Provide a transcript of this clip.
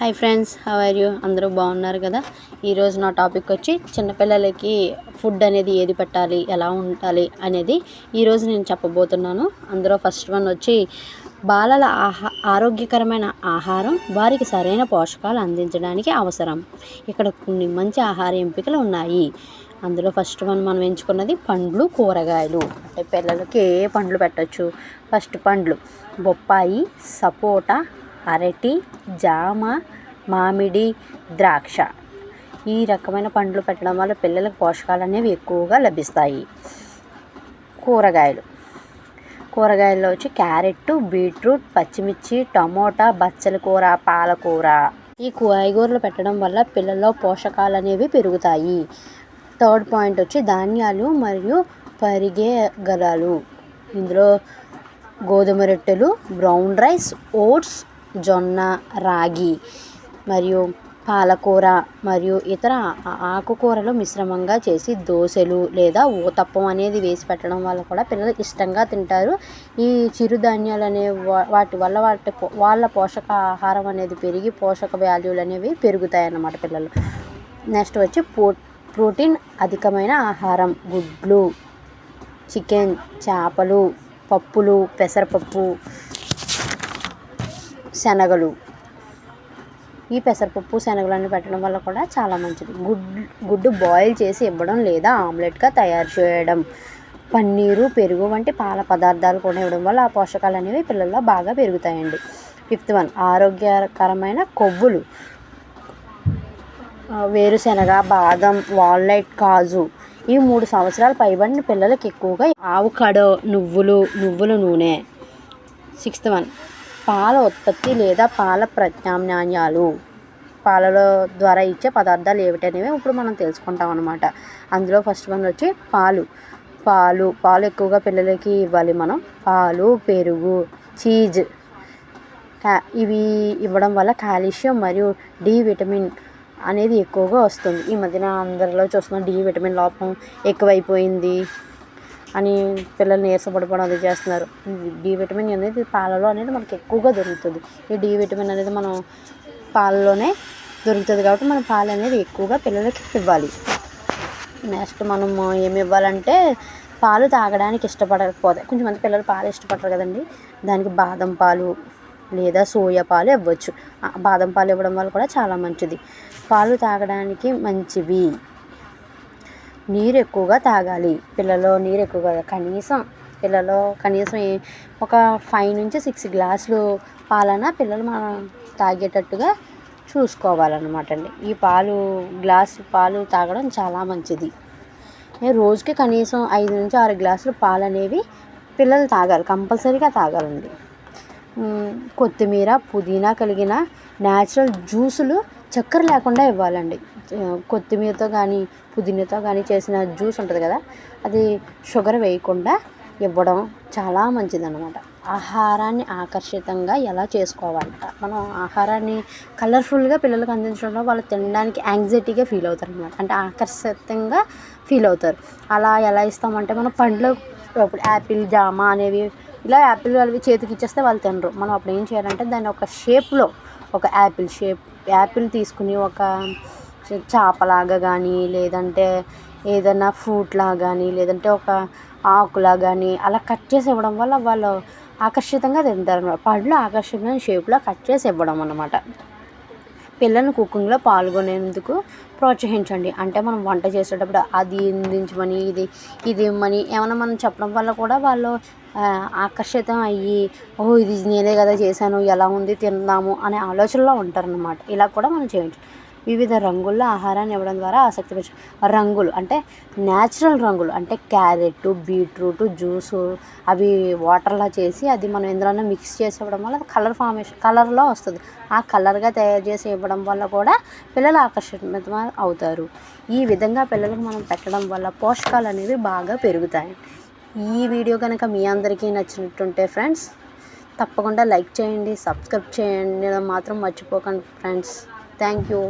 Hi friends, how are you? అందరూ బాగున్నారు కదా. ఈరోజు నా టాపిక్ వచ్చి చిన్నపిల్లలకి ఫుడ్ అనేది ఏది పెట్టాలి, ఎలా ఉండాలి అనేది ఈరోజు నేను చెప్పబోతున్నాను. అందులో ఫస్ట్ వన్ వచ్చి బాలల ఆరోగ్యకరమైన ఆహారం వారికి సరైన పోషకాలు అందించడానికి అవసరం. ఇక్కడ కొన్ని మంచి ఆహార ఎంపికలు ఉన్నాయి. అందులో ఫస్ట్ వన్ మనం ఎంచుకున్నది పండ్లు, కూరగాయలు. అంటే పిల్లలకి ఏ పండ్లు పెట్టచ్చు? ఫస్ట్ పండ్లు బొప్పాయి, సపోటా, అరటి, జామ, మామిడి, ద్రాక్ష. ఈ రకమైన పండ్లు పెట్టడం వల్ల పిల్లలకు పోషకాలు అనేవి ఎక్కువగా లభిస్తాయి. కూరగాయల్లో వచ్చి క్యారెట్, బీట్రూట్, పచ్చిమిర్చి, టమోటా, బచ్చల కూర, పాలకూర. ఈ కాయగూరలు పెట్టడం వల్ల పిల్లల్లో పోషకాలు అనేవి పెరుగుతాయి. థర్డ్ పాయింట్ వచ్చి ధాన్యాలు మరియు పరిగెగలలు. ఇందులో గోధుమ రొట్టెలు, బ్రౌన్ రైస్, ఓట్స్, జొన్న, రాగి మరియు పాలకూర మరియు ఇతర ఆకుకూరలు మిశ్రమంగా చేసి దోశలు లేదా ఊతప్పం అనేది వేసి పెట్టడం వల్ల కూడా పిల్లలు ఇష్టంగా తింటారు. ఈ చిరుధాన్యాలు వాటి వల్ల వాళ్ళ పోషక ఆహారం అనేది పెరిగి పోషక వాల్యూలు అనేవి పెరుగుతాయి అన్నమాట పిల్లలు. నెక్స్ట్ వచ్చి ప్రోటీన్ అధికమైన ఆహారం గుడ్లు, చికెన్, చేపలు, పప్పులు, పెసరపప్పు, శనగలు. ఈ పెసరపప్పు, శనగలను పెట్టడం వల్ల కూడా చాలా మంచిది. గుడ్డు బాయిల్ చేసి ఇవ్వడం లేదా ఆమ్లెట్గా తయారు చేయడం, పన్నీరు, పెరుగు వంటి పాల పదార్థాలు కూడా ఇవ్వడం వల్ల ఆ పోషకాలు అనేవి పిల్లల్లో బాగా పెరుగుతాయండి. ఫిఫ్త్ వన్ ఆరోగ్యకరమైన కొవ్వులు. వేరుశెనగ, బాదం, వాల్నట్, కాజు. ఈ 3 సంవత్సరాల పైబడిన పిల్లలకి ఎక్కువగా ఆవకాడో, నువ్వుల నూనె. సిక్స్త్ వన్ పాల ఉత్పత్తి లేదా పాల ప్రత్యామ్నాయాలు. పాలలో ద్వారా ఇచ్చే పదార్థాలు ఏమిటనేవి ఇప్పుడు మనం తెలుసుకుంటాం అన్నమాట. అందులో ఫస్ట్ వన్ వచ్చి పాలు ఎక్కువగా పిల్లలకి ఇవ్వాలి మనం. పాలు, పెరుగు, చీజ్ ఇవి ఇవ్వడం వల్ల కాల్షియం మరియు డి విటమిన్ అనేది ఎక్కువగా వస్తుంది. ఈ మధ్యన అందరిలో చూస్తున్నాం డి విటమిన్ లోపం ఎక్కువైపోయింది అని పిల్లలు నీరసపడిపోవడం అది చేస్తున్నారు. డి విటమిన్ అనేది పాలలో అనేది మనకి ఎక్కువగా దొరుకుతుంది. ఈ డి విటమిన్ అనేది మనం పాలలోనే దొరుకుతుంది కాబట్టి మనం పాలు అనేది ఎక్కువగా పిల్లలకి ఇవ్వాలి. నెక్స్ట్ మనము ఏమి ఇవ్వాలంటే పాలు తాగడానికి ఇష్టపడకపోతే కొంచెంమంది పిల్లలు పాలు ఇష్టపడరు కదండి. దానికి బాదం పాలు లేదా సోయా పాలు ఇవ్వచ్చు. బాదం పాలు ఇవ్వడం వల్ల కూడా చాలా మంచిది. పాలు తాగడానికి మంచివి. నీరు ఎక్కువగా తాగాలి. పిల్లలు నీరు ఎక్కువగా కనీసం ఒక 5 నుంచి 6 గ్లాసులు పాలన పిల్లలు మనం తాగేటట్టుగా చూసుకోవాలన్నమాట అండి. ఈ గ్లాసు పాలు తాగడం చాలా మంచిది. రోజుకి కనీసం 5 నుంచి 6 గ్లాసులు పాలు అనేవి పిల్లలు తాగాలి, కంపల్సరీగా తాగాలండి. కొత్తిమీర, పుదీనా కలిగిన న్యాచురల్ జ్యూసులు చక్కెర లేకుండా ఇవ్వాలండి. కొత్తిమీరతో కానీ పుదీనాతో కానీ చేసిన జ్యూస్ ఉంటుంది కదా, అది షుగర్ వేయకుండా ఇవ్వడం చాలా మంచిది అన్నమాట. ఆహారాన్ని ఆకర్షితంగా ఎలా చేసుకోవాలంట, మనం ఆహారాన్ని కలర్ఫుల్గా పిల్లలకు అందించడంలో వాళ్ళు తినడానికి యాంగ్జైటీగా ఫీల్ అవుతారు అన్నమాట. అంటే ఆకర్షితంగా ఫీల్ అవుతారు. అలా ఎలా ఇస్తామంటే మనం పండ్లు ఇప్పుడు యాపిల్, జామ అనేవి ఇలా యాపిల్ అవి చేతికి ఇచ్చేస్తే వాళ్ళు తినరు. మనం అప్పుడు ఏం చేయాలంటే దాన్ని ఒక షేప్లో ఒక యాపిల్ తీసుకుని ఒక చేపలాగా కానీ లేదంటే ఏదైనా ఫ్రూట్ లాగా కానీ లేదంటే ఒక ఆకులా కానీ అలా కట్ చేసి ఇవ్వడం వల్ల వాళ్ళు ఆకర్షితంగా తింటారు అన్నమాట. పండ్లు ఆకర్షణీయమైన షేప్లో కట్ చేసి ఇవ్వడం అన్నమాట. పిల్లల్ని కుకింగ్లో పాల్గొనేందుకు ప్రోత్సహించండి. అంటే మనం వంట చేసేటప్పుడు అది అందించమని ఇది ఇవ్వమని ఏమైనా మనం చెప్పడం వల్ల కూడా వాళ్ళు ఆకర్షితం అయ్యి ఇది నేనే కదా చేశాను, ఎలా ఉంది తిందాము అనే ఆలోచనలో ఉంటారన్నమాట. ఇలా కూడా మనం చేయొచ్చు. వివిధ రంగుల్లో ఆహారాన్ని ఇవ్వడం ద్వారా ఆసక్తి పెంచు. రంగులు అంటే న్యాచురల్ రంగులు అంటే క్యారెట్, బీట్రూట్ జ్యూసు అవి వాటర్లా చేసి అది మనం ఇందులోనే మిక్స్ చేసి ఇవ్వడం వల్ల అది కలర్లో వస్తుంది. ఆ కలర్గా తయారు చేసి ఇవ్వడం వల్ల కూడా పిల్లలు ఆకర్షిత అవుతారు. ఈ విధంగా పిల్లలకు మనం పెట్టడం వల్ల పోషకాలు అనేవి బాగా పెరుగుతాయి. ఈ వీడియో కనుక మీ అందరికీ నచ్చినట్టుంటే ఫ్రెండ్స్ తప్పకుండా లైక్ చేయండి, సబ్స్క్రైబ్ చేయండి మాత్రం మర్చిపోకండి ఫ్రెండ్స్. Thank you.